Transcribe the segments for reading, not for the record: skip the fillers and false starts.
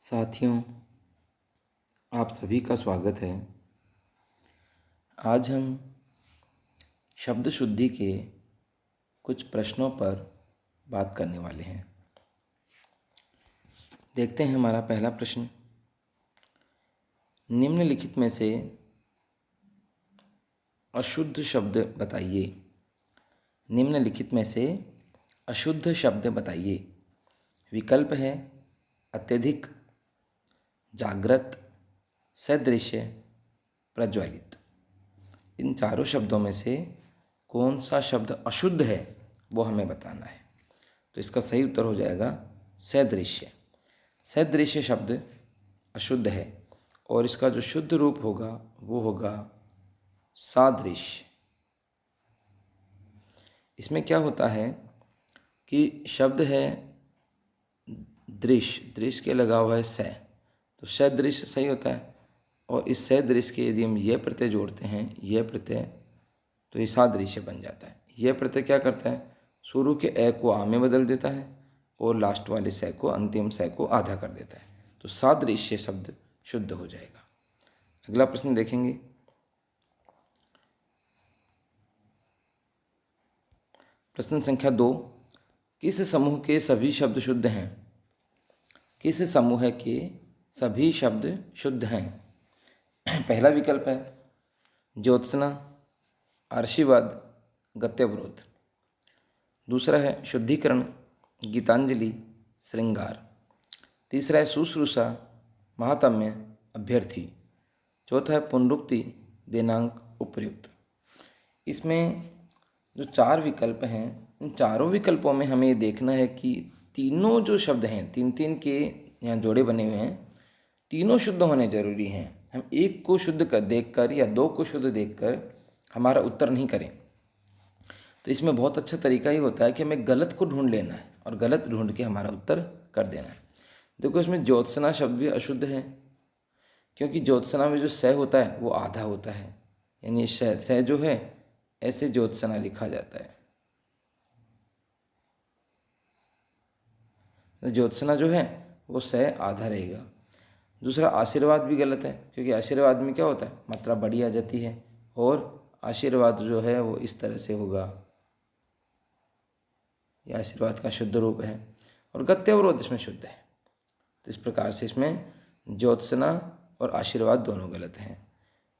साथियों, आप सभी का स्वागत है। आज हम शब्द शुद्धि के कुछ प्रश्नों पर बात करने वाले हैं। देखते हैं हमारा पहला प्रश्न। निम्नलिखित में से अशुद्ध शब्द बताइए। निम्नलिखित में से अशुद्ध शब्द बताइए। विकल्प है अत्यधिक, जागृत, सदृश्य, प्रज्वलित। इन चारों शब्दों में से कौन सा शब्द अशुद्ध है वो हमें बताना है। तो इसका सही उत्तर हो जाएगा सदृश्य। सदृश्य शब्द अशुद्ध है और इसका जो शुद्ध रूप होगा वो होगा सादृश्य। इसमें क्या होता है कि शब्द है दृश्य, दृश्य के लगा हुआ है स, तो सदृश्य सही होता है। और इस सदृश्य के यदि हम यह प्रत्यय जोड़ते हैं, यह प्रत्यय, तो ये सादृश्य बन जाता है। यह प्रत्यय क्या करता है, शुरू के ए को आ में बदल देता है और लास्ट वाले स को, अंतिम स को आधा कर देता है। तो सादृश्य शब्द शुद्ध हो जाएगा। अगला प्रश्न देखेंगे। प्रश्न संख्या 2। किस समूह के सभी शब्द शुद्ध हैं? किस समूह के सभी शब्द शुद्ध हैं? पहला विकल्प है ज्योत्सना, आर्शीवाद, गत्यवरोध। दूसरा है शुद्धिकरण, गीतांजलि, श्रृंगार। तीसरा है शुश्रूषा, महात्म्य, अभ्यर्थी। चौथा है पुनरुक्ति, दिनांक, उपयुक्त। इसमें जो चार विकल्प हैं, इन चारों विकल्पों में हमें ये देखना है कि तीनों जो शब्द हैं, तीन तीन के यहाँ जोड़े बने हुए हैं, तीनों शुद्ध होने जरूरी हैं। हम एक को शुद्ध कर देखकर या दो को शुद्ध देखकर हमारा उत्तर नहीं करें। तो इसमें बहुत अच्छा तरीका ही होता है कि हमें गलत को ढूंढ लेना है और गलत ढूंढ के हमारा उत्तर कर देना है। देखो, इसमें ज्योत्सना शब्द भी अशुद्ध है, क्योंकि ज्योत्सना में जो स होता है वो आधा होता है, यानी स जो है ऐसे ज्योत्सना लिखा जाता है। ज्योत्सना जो है वो स आधा रहेगा। दूसरा आशीर्वाद भी गलत है, क्योंकि आशीर्वाद में क्या होता है, मात्रा बड़ी आ जाती है और आशीर्वाद जो है वो इस तरह से होगा, यह आशीर्वाद का शुद्ध रूप है। और गत्यवरोध इसमें शुद्ध है। तो इस प्रकार से इसमें ज्योत्सना और आशीर्वाद दोनों गलत हैं।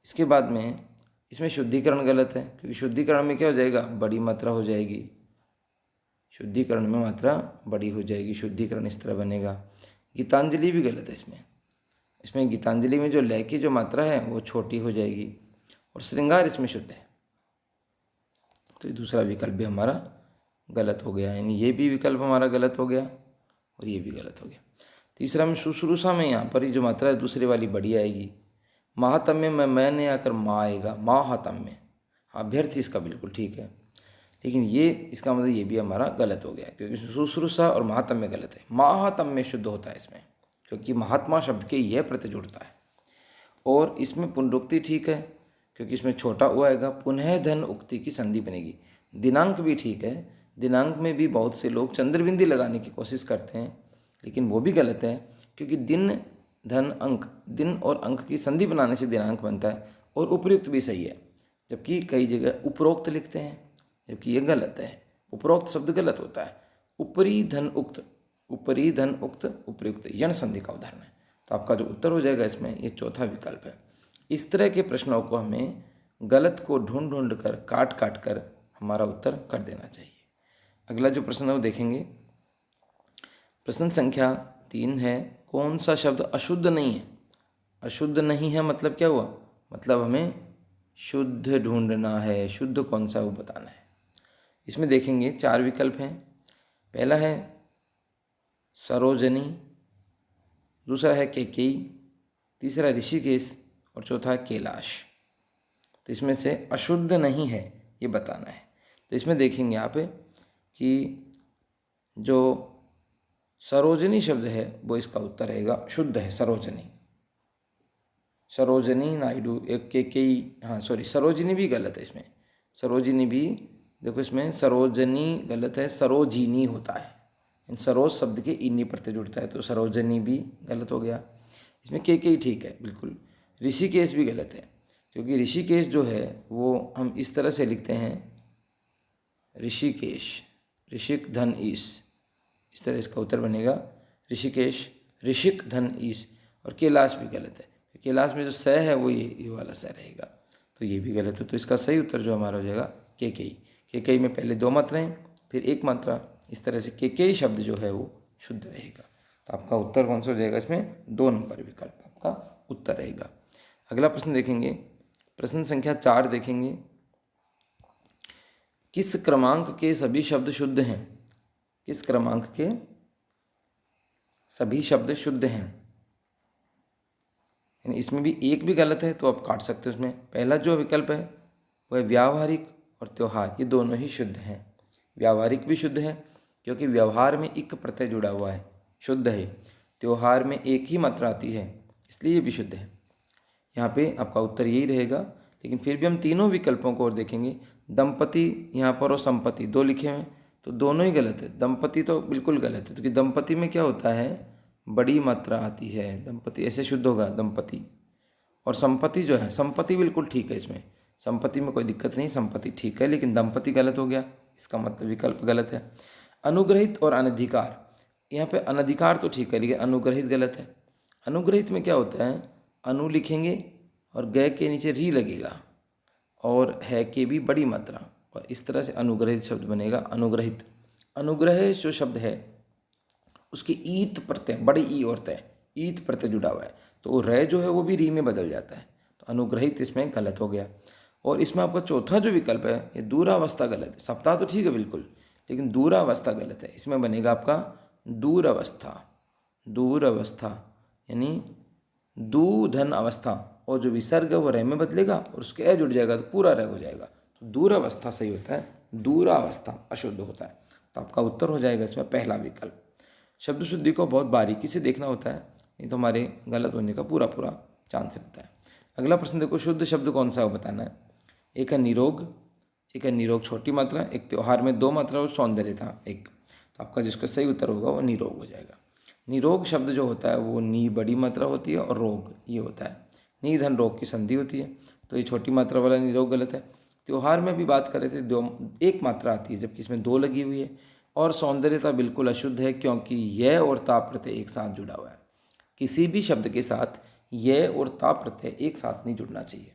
इसके बाद में इसमें शुद्धिकरण गलत है, क्योंकि शुद्धिकरण में क्या हो जाएगा, बड़ी मात्रा हो जाएगी। शुद्धिकरण में मात्रा बड़ी हो जाएगी, शुद्धिकरण इस तरह बनेगा। गीतांजलि भी गलत है इसमें गीतांजलि में जो लय की जो मात्रा है वो छोटी हो जाएगी। और श्रृंगार इसमें शुद्ध है। तो ये दूसरा विकल्प भी हमारा गलत हो गया, यानी ये भी विकल्प हमारा गलत हो गया और ये भी गलत हो गया। तीसरा में शुश्रूषा में यहाँ पर ही जो मात्रा है दूसरे वाली बड़ी आएगी। महात्म्य में मैंने आकर माँ आएगा, महात्म्य। अभ्यर्थी इसका बिल्कुल ठीक है, लेकिन ये इसका मतलब ये भी हमारा गलत हो गया, क्योंकि शुश्रूषा और महात्म्य गलत है। महात्म्य शुद्ध होता है इसमें, क्योंकि महात्मा शब्द के यह प्रत्यय जुड़ता है। और इसमें पुनरुक्ति ठीक है, क्योंकि इसमें छोटा उ आएगा, पुनः धन उक्ति की संधि बनेगी। दिनांक भी ठीक है, दिनांक में भी बहुत से लोग चंद्रबिंदी लगाने की कोशिश करते हैं, लेकिन वो भी गलत है, क्योंकि दिन धन अंक, दिन और अंक की संधि बनाने से दिनांक बनता है। और उपयुक्त भी सही है, जबकि कई जगह उपरोक्त लिखते हैं, जबकि ये गलत है। उपरोक्त शब्द गलत होता है। ऊपरी धन उक्त, ऊपरी धन उक्त उपयुक्त यण संधि का उदाहरण है। तो आपका जो उत्तर हो जाएगा इसमें ये चौथा विकल्प है। इस तरह के प्रश्नों को हमें गलत को ढूंढ ढूंढ कर, काट काट कर हमारा उत्तर कर देना चाहिए। अगला जो प्रश्न है वो देखेंगे। प्रश्न संख्या 3 है, कौन सा शब्द अशुद्ध नहीं है? अशुद्ध नहीं है मतलब क्या हुआ, मतलब हमें शुद्ध ढूंढना है, शुद्ध कौन सा वो बताना है। इसमें देखेंगे 4 विकल्प हैं। पहला है सरोजनी, दूसरा है केकेई, तीसरा ऋषिकेश और चौथा है कैलाश। तो इसमें से अशुद्ध नहीं है ये बताना है। तो इसमें देखेंगे आप कि जो सरोजनी शब्द है वो इसका उत्तर रहेगा, शुद्ध है सरोजनी। सरोजनी नायडू, एक केकेई, हाँ सॉरी, सरोजिनी भी गलत है इसमें। सरोजिनी भी देखो, इसमें सरोजनी गलत है, सरोजिनी होता है। इन सरोज शब्द के इन्हीं प्रत्यय जुड़ता है, तो सरोजनी भी गलत हो गया। इसमें के ठीक है बिल्कुल। ऋषिकेश भी गलत है, क्योंकि ऋषिकेश जो है वो हम इस तरह से लिखते हैं, ऋषिकेश, ऋषिक धन ईश, इस तरह इसका उत्तर बनेगा ऋषिकेश, ऋषिक धन ईश। और कैलाश भी गलत है, कैलाश में जो स है वो ये वाला स रहेगा, तो ये भी गलत है। तो इसका सही उत्तर जो हमारा हो जाएगा केकई में पहले 2 मात्राएं फिर 1 मात्रा, इस तरह से केकई शब्द जो है वो शुद्ध रहेगा। तो आपका उत्तर कौन सा हो जाएगा इसमें? 2 नंबर विकल्प आपका उत्तर रहेगा। अगला प्रश्न देखेंगे, प्रश्न संख्या 4 देखेंगे, किस क्रमांक के सभी शब्द शुद्ध हैं? किस क्रमांक के सभी शब्द शुद्ध हैं? यानी इसमें भी एक भी गलत है तो आप काट सकते हो। इसमें पहला जो विकल्प है वह व्यावहारिक और त्यौहार, ये दोनों ही शुद्ध हैं। व्यावहारिक भी शुद्ध है क्योंकि व्यवहार में इक प्रत्यय जुड़ा हुआ है, शुद्ध है। त्यौहार में एक ही मात्रा आती है, इसलिए ये भी शुद्ध है। यहाँ पे आपका उत्तर यही रहेगा। लेकिन फिर भी हम तीनों विकल्पों को और देखेंगे। दंपति यहाँ पर और संपत्ति 2 लिखे हुए हैं, तो दोनों ही गलत है। दंपति तो बिल्कुल गलत है, क्योंकि दंपति में क्या होता है, बड़ी मात्रा आती है। दंपति ऐसे शुद्ध होगा दंपति। और संपत्ति जो है, संपत्ति बिल्कुल ठीक है, इसमें संपत्ति में कोई दिक्कत नहीं, संपत्ति ठीक है। लेकिन दंपति गलत हो गया, इसका मतलब विकल्प गलत है। अनुग्रहित और अनधिकार, यहाँ पे अनधिकार तो ठीक है लेकिन अनुग्रहित गलत है। अनुग्रहित में क्या होता है, अनु लिखेंगे और गय के नीचे री लगेगा और है के भी बड़ी मात्रा, और इस तरह से अनुग्रहित शब्द बनेगा। अनुग्रहित, अनुग्रह जो शब्द है उसके ईत प्रत्यय, बड़े ई और तय, ईत प्रत्यय जुड़ा हुआ है, तो रह जो है वो भी री में बदल जाता है। तो अनुग्रहित इसमें गलत हो गया। और इसमें आपका चौथा जो विकल्प है ये दूरावस्था गलत है। सप्ताह तो ठीक है बिल्कुल, लेकिन दूरावस्था गलत है। इसमें बनेगा आपका दूरावस्था, दूरावस्था यानी दू धन अवस्था, और जो विसर्ग है वो रह में बदलेगा और उसके ए जुड़ जाएगा तो पूरा रह हो जाएगा। तो दूरावस्था सही होता है, दूरावस्था अशुद्ध होता है। तो आपका उत्तर हो जाएगा इसमें पहला विकल्प। शब्द शुद्धि को बहुत बारीकी से देखना होता है, नहीं तो हमारे गलत होने का पूरा चांस रहता है। अगला प्रश्न देखो, शुद्ध शब्द कौन सा है वो बताना है। एक है निरोग, एक है निरोग छोटी मात्रा, एक त्योहार में 2 मात्रा और सौंदर्य था एक। तो आपका जिसका सही उत्तर होगा वो निरोग हो जाएगा। निरोग शब्द जो होता है वो नी बड़ी मात्रा होती है और रोग ये होता है, नी धन रोग की संधि होती है, तो ये छोटी मात्रा वाला निरोग गलत है। त्योहार में भी बात कर रहे थे 1 मात्रा आती है जबकि इसमें 2 लगी हुई है। और सौंदर्यता बिल्कुल अशुद्ध है क्योंकि यह और ता प्रत्यय एक साथ जुड़ा हुआ है। किसी भी शब्द के साथ यह और ता प्रत्यय एक साथ नहीं जुड़ना चाहिए।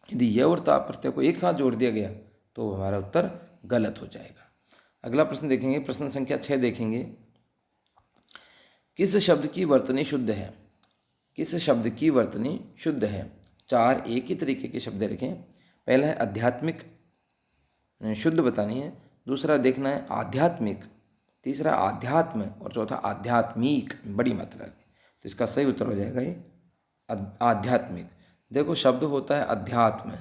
यदि यह और ता प्रत्यय को एक साथ जोड़ दिया गया तो हमारा उत्तर गलत हो जाएगा। अगला प्रश्न देखेंगे, प्रश्न संख्या 6 देखेंगे, किस शब्द की वर्तनी शुद्ध है? किस शब्द की वर्तनी शुद्ध है? 4 एक ही तरीके के शब्द रखें। पहला है आध्यात्मिक, शुद्ध बतानी है। दूसरा देखना है आध्यात्मिक, तीसरा आध्यात्म और चौथा आध्यात्मिक बड़ी मात्रा में। तो इसका सही उत्तर हो जाएगा ये आध्यात्मिक। देखो शब्द होता है अध्यात्म,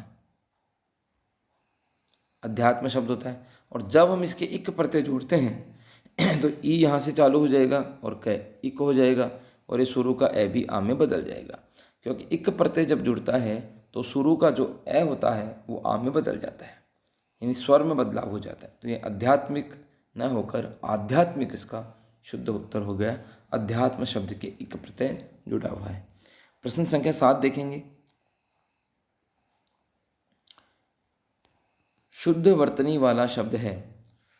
अध्यात्म शब्द होता है, और जब हम इसके इक प्रत्यय जोड़ते हैं तो ई यहाँ से चालू हो जाएगा और क इक हो जाएगा, और ये शुरू का ए भी आ में बदल जाएगा। क्योंकि इक प्रत्यय जब जुड़ता है तो शुरू का जो ए होता है वो आ में बदल जाता है, यानी स्वर में बदलाव हो जाता है। तो ये आध्यात्मिक न होकर आध्यात्मिक इसका शुद्ध उत्तर हो गया। अध्यात्म शब्द के इक प्रत्यय जुड़ा हुआ है। प्रश्न संख्या 7 देखेंगे, शुद्ध वर्तनी वाला शब्द है।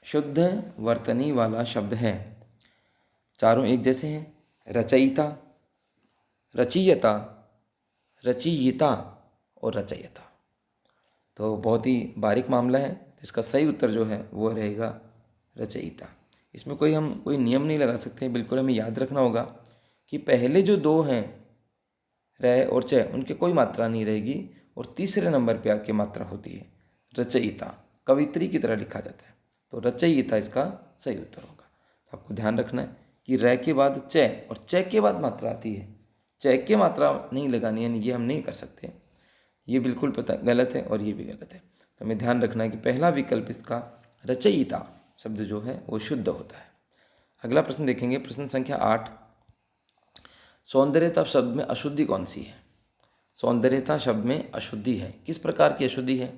शुद्ध वर्तनी वाला शब्द है, चारों एक जैसे हैं, रचयिता, रचयिता, रचयिता और रचयिता। तो बहुत ही बारीक मामला है, तो इसका सही उत्तर जो है वो रहेगा रचयिता। इसमें हम कोई नियम नहीं लगा सकते, बिल्कुल हमें याद रखना होगा कि पहले जो 2 हैं र और च उनके कोई मात्रा नहीं रहेगी, और तीसरे नंबर पे आके मात्रा होती है रचयिता, कवित्री की तरह लिखा जाता है। तो रचयिता इसका सही उत्तर होगा। तो आपको ध्यान रखना है कि र के बाद च और च के बाद मात्रा आती है, च के मात्रा नहीं लगानी, यानी ये हम नहीं कर सकते, ये बिल्कुल गलत है और ये भी गलत है। तो हमें ध्यान रखना है कि पहला विकल्प इसका रचयिता शब्द जो है वो शुद्ध होता है। अगला प्रश्न देखेंगे, प्रश्न संख्या 8, सौंदर्यता शब्द में अशुद्धि कौन सी है? सौंदर्यता शब्द में अशुद्धि है, किस प्रकार की अशुद्धि है?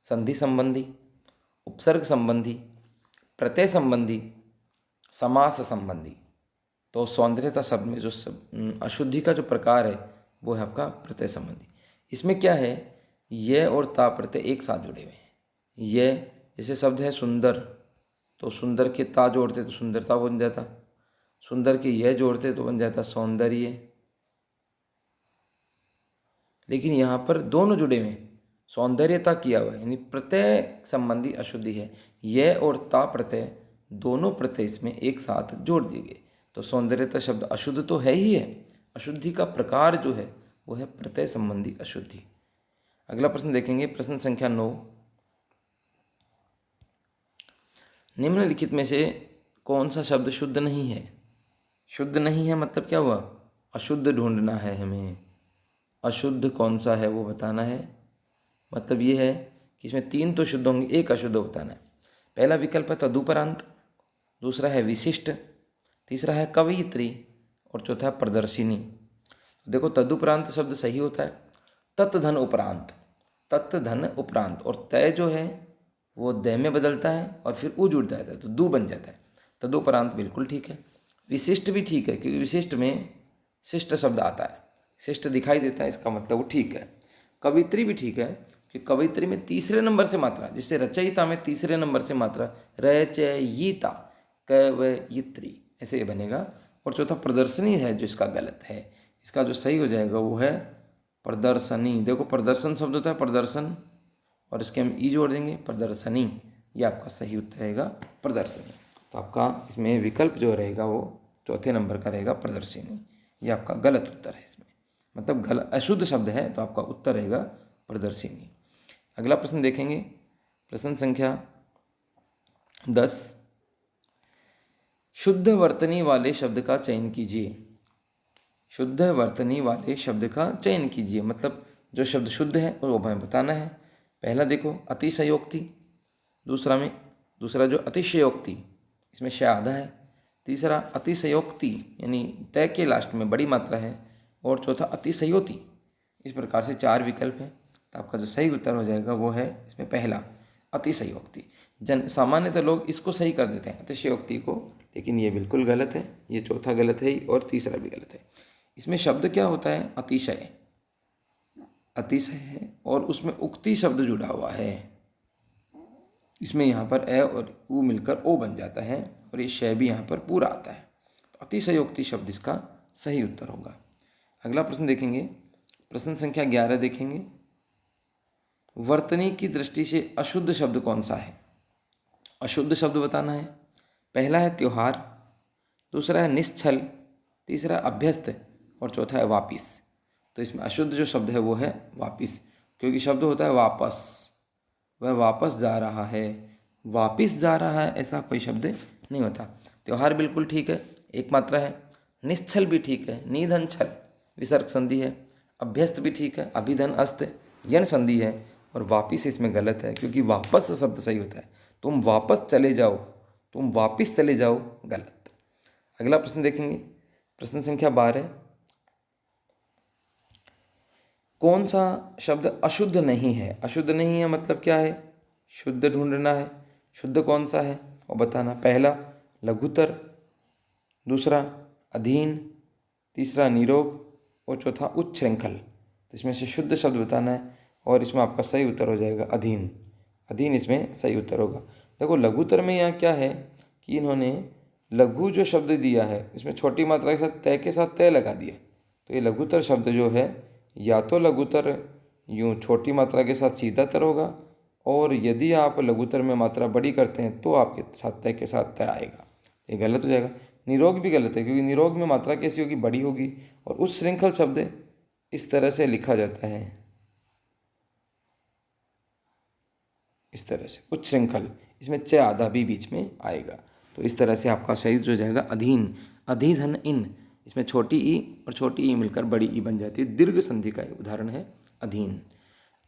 संधि संबंधी, उपसर्ग संबंधी, प्रत्यय संबंधी समास संबंधी। तो सौंदर्यता शब्द में जो अशुद्धि का जो प्रकार है वो है आपका प्रत्यय संबंधी। इसमें क्या है, ये और ता प्रत्यय एक साथ जुड़े हुए हैं। ये जैसे शब्द है सुंदर, तो सुंदर के ता जोड़ते तो सुंदरता बन जाता, सुंदर के यह जोड़ते तो बन जाता सौंदर्य। लेकिन यहाँ पर दोनों जुड़े हुए हैं, सौंदर्यता किया हुआ है, यानी प्रत्यय संबंधी अशुद्धि है। यह और ता प्रत्यय दोनों प्रत्यय इसमें एक साथ जोड़ दिए गए, तो सौंदर्यता शब्द अशुद्ध तो है ही है, अशुद्धि का प्रकार जो है वो है प्रत्यय संबंधी अशुद्धि। अगला प्रश्न देखेंगे, प्रश्न संख्या 9। निम्नलिखित में से कौन सा शब्द शुद्ध नहीं है? शुद्ध नहीं है मतलब क्या हुआ, अशुद्ध ढूंढना है हमें, अशुद्ध कौन सा है वो बताना है। मतलब ये है कि इसमें 3 तो शुद्ध होंगे, एक अशुद्ध बताना है। पहला विकल्प है तदुपरांत, दूसरा है विशिष्ट, तीसरा है कवयित्री और चौथा है प्रदर्शिनी। देखो तदुपरांत शब्द सही होता है, तत् धन उपरांत, तत् धन उपरांत, और तय जो है वो दय में बदलता है और फिर उ जुड़ जाता है तो दू बन जाता है। तदुपरांत बिल्कुल ठीक है। विशिष्ट भी ठीक है, क्योंकि विशिष्ट में शिष्ट शब्द आता है, शिष्ट दिखाई देता है, इसका मतलब वो ठीक है। कवित्री भी ठीक है, कि कवित्री में तीसरे नंबर से मात्रा, जिससे रचयिता में तीसरे नंबर से मात्रा रचयिता, कवयित्री, ऐसे ये बनेगा। और चौथा प्रदर्शनी है जो इसका गलत है, इसका जो सही हो जाएगा वो है प्रदर्शनी। देखो प्रदर्शन शब्द होता है प्रदर्शन, और इसके हम ई जोड़ देंगे प्रदर्शनी, ये आपका सही उत्तर रहेगा प्रदर्शनी। तो आपका इसमें विकल्प जो रहेगा वो चौथे नंबर का रहेगा प्रदर्शनी, ये आपका गलत उत्तर है। इसमें मतलब अशुद्ध शब्द है, तो आपका उत्तर रहेगा प्रदर्शनी। अगला प्रश्न देखेंगे, प्रश्न संख्या 10। शुद्ध वर्तनी वाले शब्द का चयन कीजिए। शुद्ध वर्तनी वाले शब्द का चयन कीजिए, मतलब जो शब्द शुद्ध है वो हमें बताना है। पहला देखो अतिशयोक्ति, दूसरा जो अतिशयोक्ति, इसमें श आधा है, तीसरा अतिशयोक्ति यानी तय के लास्ट में बड़ी मात्रा है, और चौथा अतिशयोति। इस प्रकार से 4 विकल्प हैं, तो आपका जो सही उत्तर हो जाएगा वो है इसमें पहला अतिशयोक्ति। सामान्यतः लोग इसको सही कर देते हैं अतिशयोक्ति को, लेकिन ये बिल्कुल गलत है, ये चौथा गलत है और तीसरा भी गलत है। इसमें शब्द क्या होता है, अतिशय, अतिशय है और उसमें उक्ति शब्द जुड़ा हुआ है, इसमें यहाँ पर ए और उ मिलकर ओ बन जाता है, और ये शय भी यहाँ पर पूरा आता है, तो अतिशयोक्ति शब्द इसका सही उत्तर होगा। अगला प्रश्न देखेंगे, प्रश्न संख्या 11 देखेंगे। वर्तनी की दृष्टि से अशुद्ध शब्द कौन सा है? अशुद्ध शब्द बताना है। पहला है त्योहार, दूसरा है निश्चल, तीसरा अभ्यस्त और चौथा है वापिस। तो इसमें अशुद्ध जो शब्द है वो है वापिस, क्योंकि शब्द होता है वापस, वह वापस जा रहा है, वापिस जा रहा है, ऐसा कोई शब्द नहीं होता। त्योहार बिल्कुल ठीक है, एक मात्रा है। निश्चल भी ठीक है, निधन छल विसर्ग संधि है। अभ्यस्त भी ठीक है, अभिधन अस्त यन संधि है। और वापिस इसमें गलत है, क्योंकि वापस शब्द सही होता है, तुम वापस चले जाओ, तुम वापिस चले जाओ, गलत। अगला प्रश्न देखेंगे, प्रश्न संख्या 12। कौन सा शब्द अशुद्ध नहीं है? अशुद्ध नहीं है मतलब क्या है, शुद्ध ढूंढना है, शुद्ध कौन सा है और बताना। पहला लघुतर, दूसरा अधीन, तीसरा निरोग और चौथा उच्छृंखल। तो इसमें से शुद्ध शब्द बताना है, और इसमें आपका सही उत्तर हो जाएगा अधीन, अधीन इसमें सही उत्तर होगा। देखो लघुतर में यहाँ क्या है कि इन्होंने लघु जो शब्द दिया है इसमें छोटी मात्रा के साथ तय के साथ तय लगा दिया, तो ये लघुतर शब्द जो है या तो लघुतर यूँ छोटी मात्रा के साथ सीधा तर होगा, और यदि आप लघुतर में मात्रा बड़ी करते हैं तो आपके साथ तय के साथ तय आएगा, ये गलत हो जाएगा। निरोग भी गलत है, क्योंकि निरोग में मात्रा कैसी होगी, बड़ी होगी। और उस श्रृंखल शब्द इस तरह से लिखा जाता है, इस तरह से उच्छृंखल, इसमें च आधा भी बीच में आएगा। तो इस तरह से आपका सही जो जाएगा अधीन, अधिधन इन, इसमें छोटी ई और छोटी ई मिलकर बड़ी ई बन जाती है, दीर्घ संधि का एक उदाहरण है अधीन।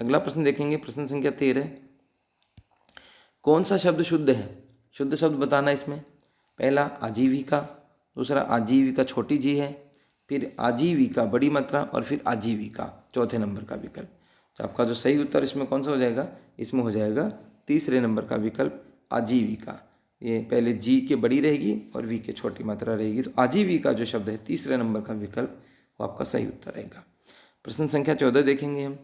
अगला प्रश्न देखेंगे, प्रश्न संख्या 13। कौन सा शब्द शुद्ध है? शुद्ध शब्द बताना इसमें। पहला आजीविका, दूसरा आजीविका छोटी जी है, फिर आजीविका बड़ी मात्रा, और फिर आजीविका चौथे नंबर का विकल्प। तो आपका जो सही उत्तर इसमें कौन सा हो जाएगा, इसमें हो जाएगा तीसरे नंबर का विकल्प आजीविका। ये पहले जी के बड़ी रहेगी और वी के छोटी मात्रा रहेगी। तो आजीविका जो शब्द है तीसरे नंबर का विकल्प वो आपका सही उत्तर रहेगा। प्रश्न संख्या 14 देखेंगे हम।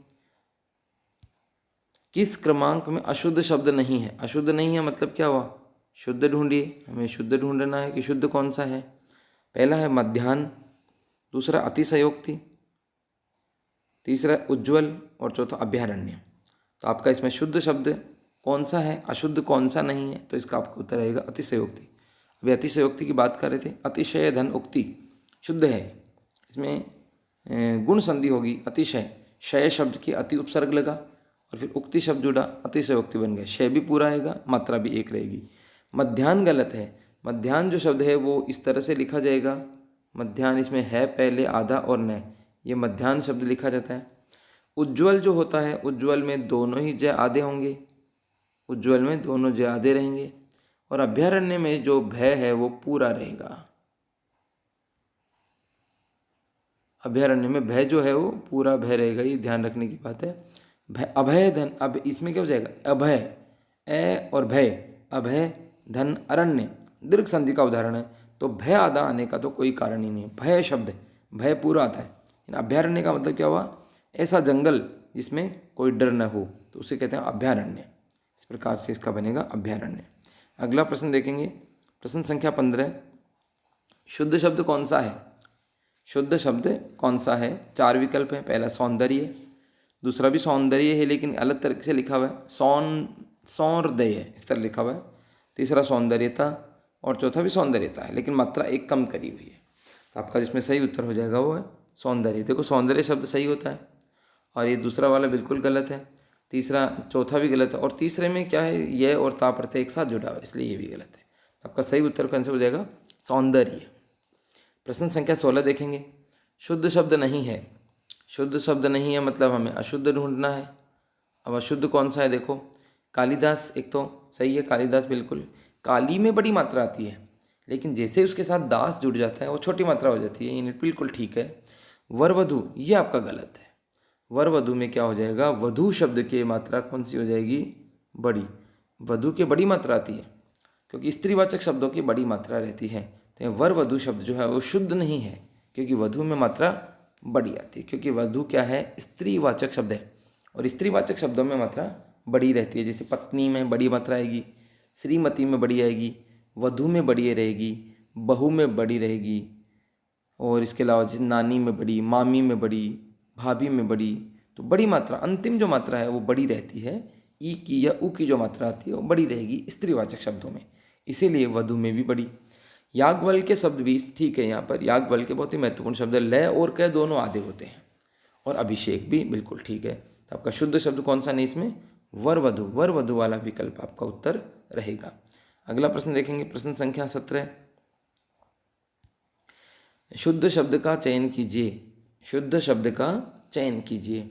किस क्रमांक में अशुद्ध शब्द नहीं है? अशुद्ध नहीं है मतलब क्या हुआ? शुद्ध ढूंढिए, हमें शुद्ध ढूंढना है कि शुद्ध कौन सा है। पहला है मध्याह्न, दूसरा अतिशयोक्ति, तीसरा उज्ज्वल और चौथा अभ्यारण्य। तो आपका इसमें शुद्ध शब्द कौन सा है, अशुद्ध कौन सा नहीं है? तो इसका आपका उत्तर रहेगा अतिशयोक्ति। अभी अतिशयोक्ति की बात कर रहे थे। अतिशय धन उक्ति शुद्ध है, इसमें गुण संधि होगी अतिशय, शय शब्द की अति उपसर्ग लगा और फिर उक्ति शब्द जुड़ा, अतिशयोक्ति बन गया। शय भी पूरा आएगा, मात्रा भी एक रहेगी। मध्याह्न गलत है। मध्याह्न जो शब्द है वो इस तरह से लिखा जाएगा, मध्याह्न इसमें है पहले आधा और न, ये मध्याह्न शब्द लिखा जाता है। उज्ज्वल जो होता है, उज्ज्वल में दोनों ही जय आधे होंगे, उज्ज्वल में दोनों जय आधे रहेंगे। और अभ्यारण्य में जो भय है वो पूरा रहेगा। अभ्यारण्य में भय जो है वो पूरा भय रहेगा, ये ध्यान रखने की बात है। भय अभय धन, अब इसमें क्या हो जाएगा? अभय, ए और भय, अभय धन अरण्य दीर्घ संधि का उदाहरण है। तो भय आधा आने का तो कोई कारण ही नहीं है। भय शब्द, भय पूरा आता है। अभ्यारण्य का मतलब क्या हुआ? ऐसा जंगल जिसमें कोई डर न हो, तो उसे कहते हैं अभ्यारण्य। इस प्रकार से इसका बनेगा अभ्यारण्य। अगला प्रश्न देखेंगे, प्रश्न संख्या 15। शुद्ध शब्द कौन सा है? शुद्ध शब्द कौन सा है? 4 विकल्प हैं। पहला सौंदर्य, दूसरा भी सौंदर्य है लेकिन अलग तरीके से लिखा हुआ है, सौंदर्य इस तरह लिखा हुआ है। तीसरा सौंदर्यता और चौथा भी सौंदर्यता है लेकिन मात्रा एक कम करी हुई है। तो आपका जिसमें सही उत्तर हो जाएगा वो है सौंदर्य। देखो सौंदर्य शब्द सही होता है और ये दूसरा वाला बिल्कुल गलत है, तीसरा चौथा भी गलत है और तीसरे में क्या है, यह और ता प्रत्यय एक साथ जुड़ा हुआ है इसलिए ये भी गलत है। आपका सही उत्तर कौन सा हो जाएगा? सौंदर्य। प्रश्न संख्या 16 देखेंगे। शुद्ध शब्द नहीं है। शुद्ध शब्द नहीं है मतलब हमें अशुद्ध ढूंढना है। अब अशुद्ध कौन सा है? देखो कालिदास एक तो सही है, कालिदास बिल्कुल। काली में बड़ी मात्रा आती है लेकिन जैसे उसके साथ दास जुड़ जाता है वो छोटी मात्रा हो जाती है, ये बिल्कुल ठीक है। वरवधु ये आपका गलत है। वरवधु में क्या हो जाएगा? वधु शब्द की मात्रा कौन सी हो जाएगी? बड़ी। वधु की बड़ी मात्रा आती है क्योंकि स्त्रीवाचक शब्दों की बड़ी मात्रा रहती है। तो वरवधु शब्द जो है वो शुद्ध नहीं है क्योंकि वधु में मात्रा बड़ी आती है, क्योंकि वधु क्या है? स्त्रीवाचक शब्द है और स्त्रीवाचक शब्दों में मात्रा बड़ी रहती है। जैसे पत्नी में बड़ी मात्रा आएगी, श्रीमती में बड़ी आएगी, वधु में बड़ी रहेगी, बहू में बड़ी रहेगी और इसके अलावा जैसे नानी में बड़ी, मामी में बड़ी, भाभी में बड़ी। तो बड़ी मात्रा, अंतिम जो मात्रा है वो बड़ी रहती है। ई की या उ की जो मात्रा आती है वो बड़ी रहेगी स्त्रीवाचक शब्दों में, इसीलिए वधु में भी बड़ी। याज्ञवल्क्य के शब्द भी ठीक है, यहाँ पर याज्ञवल्क्य के बहुत ही महत्वपूर्ण शब्द है। लय और क दोनों आधे होते हैं और अभिषेक भी बिल्कुल ठीक है। तो आपका शुद्ध शब्द कौन सा नहीं इसमें? वरवधु, वरवधु वाला विकल्प आपका उत्तर रहेगा। अगला प्रश्न देखेंगे, प्रश्न संख्या 17। शुद्ध शब्द का चयन कीजिए। शुद्ध शब्द का चयन कीजिए।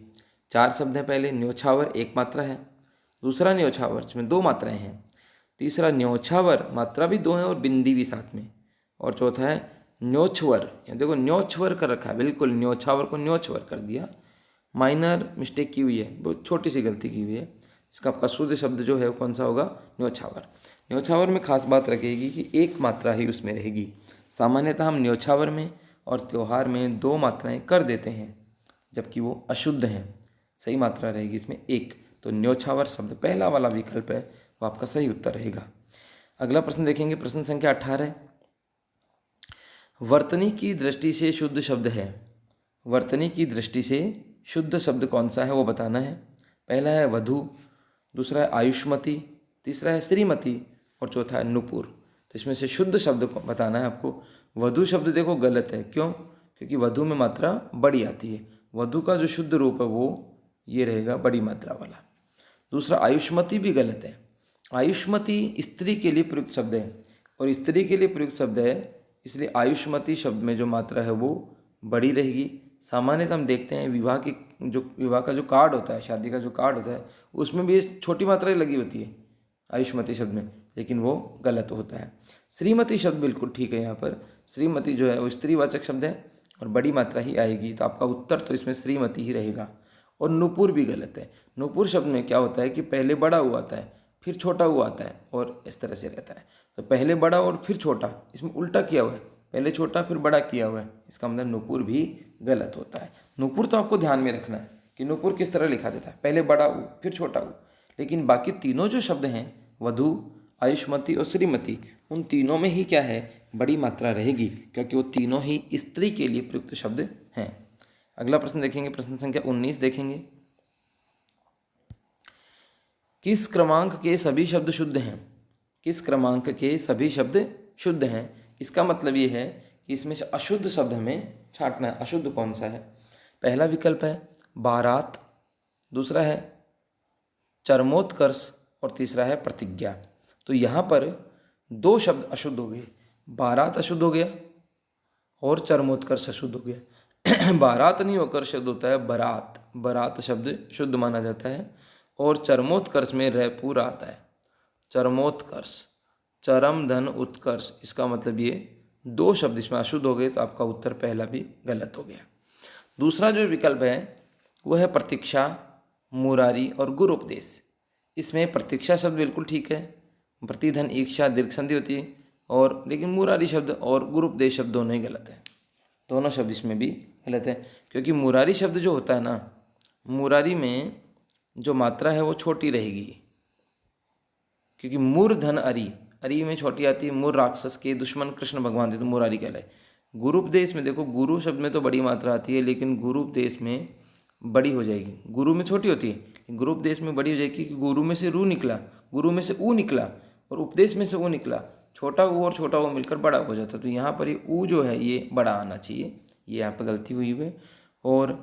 4 शब्द हैं। पहले न्योछावर एक मात्रा है, दूसरा न्योछावर जिसमें 2 मात्राएं हैं, तीसरा न्योछावर मात्रा भी 2 है और बिंदी भी साथ में, और चौथा है न्योछवर। देखो न्योछवर कर रखा है, बिल्कुल न्योछावर को न्योछवर कर दिया, माइनर मिस्टेक की हुई है, बहुत छोटी सी गलती की हुई है। इसका आपका शुद्ध शब्द जो है वो कौन सा होगा? न्योछावर। न्योछावर में खास बात रखेगी कि एक मात्रा ही उसमें रहेगी। सामान्यतः हम न्योछावर में और त्यौहार में 2 मात्राएं कर देते हैं जबकि वो अशुद्ध हैं। सही मात्रा रहेगी इसमें एक। तो न्योछावर शब्द पहला वाला विकल्प है वो आपका सही उत्तर रहेगा। अगला प्रश्न देखेंगे, प्रश्न संख्या 18। वर्तनी की दृष्टि से शुद्ध शब्द है। वर्तनी की दृष्टि से शुद्ध शब्द कौन सा है वो बताना है। पहला है वधु, दूसरा है आयुष्मती, तीसरा है श्रीमती और चौथा है नुपुर। तो इसमें से शुद्ध शब्द को बताना है आपको। वधु शब्द देखो गलत है, क्यों? क्योंकि वधु में मात्रा बड़ी आती है। वधु का जो शुद्ध रूप है वो ये रहेगा बड़ी मात्रा वाला। दूसरा आयुष्मती भी गलत है। आयुष्मती स्त्री के लिए प्रयुक्त शब्द है और स्त्री के लिए प्रयुक्त शब्द है, इसलिए आयुष्मती शब्द में जो मात्रा है वो बड़ी रहेगी। सामान्यतः हम देखते हैं विवाह का जो कार्ड होता है, शादी का जो कार्ड होता है, उसमें भी छोटी मात्रा लगी होती है आयुष्मती शब्द में, लेकिन वो गलत होता है। श्रीमती शब्द बिल्कुल ठीक है। यहाँ पर श्रीमती जो है वो स्त्रीवाचक शब्द है और बड़ी मात्रा ही आएगी, तो आपका उत्तर तो इसमें श्रीमती ही रहेगा। और नुपुर भी गलत है। नुपुर शब्द में क्या होता है कि पहले बड़ा हुआ आता है फिर छोटा ऊ आता है और इस तरह से रहता है। तो पहले बड़ा और फिर छोटा, इसमें उल्टा किया हुआ है, पहले छोटा फिर बड़ा किया हुआ है, इसका मतलब नुपुर भी गलत होता है। नुपुर तो आपको ध्यान में रखना है कि नुपुर किस तरह लिखा जाता है, पहले बड़ा ऊ फिर छोटा ऊ। लेकिन बाकी तीनों जो शब्द हैं, वधु, आयुष्मती और श्रीमती, उन तीनों में ही क्या है, बड़ी मात्रा रहेगी, क्योंकि वो तीनों ही स्त्री के लिए प्रयुक्त शब्द हैं। अगला प्रश्न देखेंगे, प्रश्न संख्या 19 देखेंगे। किस क्रमांक के सभी शब्द शुद्ध हैं? किस क्रमांक के सभी शब्द शुद्ध हैं? इसका मतलब ये है कि इसमें से अशुद्ध शब्द हमें छांटना है। अशुद्ध कौन सा है? पहला विकल्प है बारात, दूसरा है चरमोत्कर्ष और तीसरा है प्रतिज्ञा। तो यहाँ पर दो शब्द अशुद्ध हो गए, बारात अशुद्ध हो गया और चरमोत्कर्ष अशुद्ध हो गया। बारात नहीं होकर शब्द होता है बरात, बरात शब्द शुद्ध माना जाता है। और चरमोत्कर्ष में रह पूरा आता है, चरमोत्कर्ष, चरम धन उत्कर्ष, इसका मतलब ये दो शब्द इसमें अशुद्ध हो गए, तो आपका उत्तर पहला भी गलत हो गया। दूसरा जो विकल्प है वो है प्रतीक्षा, मुरारी और गुरु उपदेश। इसमें प्रतीक्षा शब्द बिल्कुल ठीक है, प्रतिधन ईक्षा दीर्घ संधि होती है, और लेकिन मुरारी शब्द और गुरु उपदेश शब्द दोनों ही गलत है, दोनों शब्द इसमें भी गलत है। क्योंकि मुरारी शब्द जो होता है ना, मुरारी में जो मात्रा है वो छोटी रहेगी, क्योंकि मुर धन अरी, अरी में छोटी आती है, मुर राक्षस के दुश्मन कृष्ण भगवान थे तो मुरारी कहलाए। गुरु उपदेश में देखो, गुरु शब्द में तो बड़ी मात्रा आती है, लेकिन गुरु उपदेश में बड़ी हो जाएगी, गुरु में छोटी होती है, गुरु उपदेश में बड़ी हो जाएगी, कि गुरु में से रू निकला, गुरु में से ऊ निकला और उपदेश में से ऊ निकला, छोटा ऊ और छोटा ऊ मिलकर बड़ा हो जाता। तो यहाँ पर ये ऊ जो है ये बड़ा आना चाहिए, ये यहाँ पर गलती हुई है। और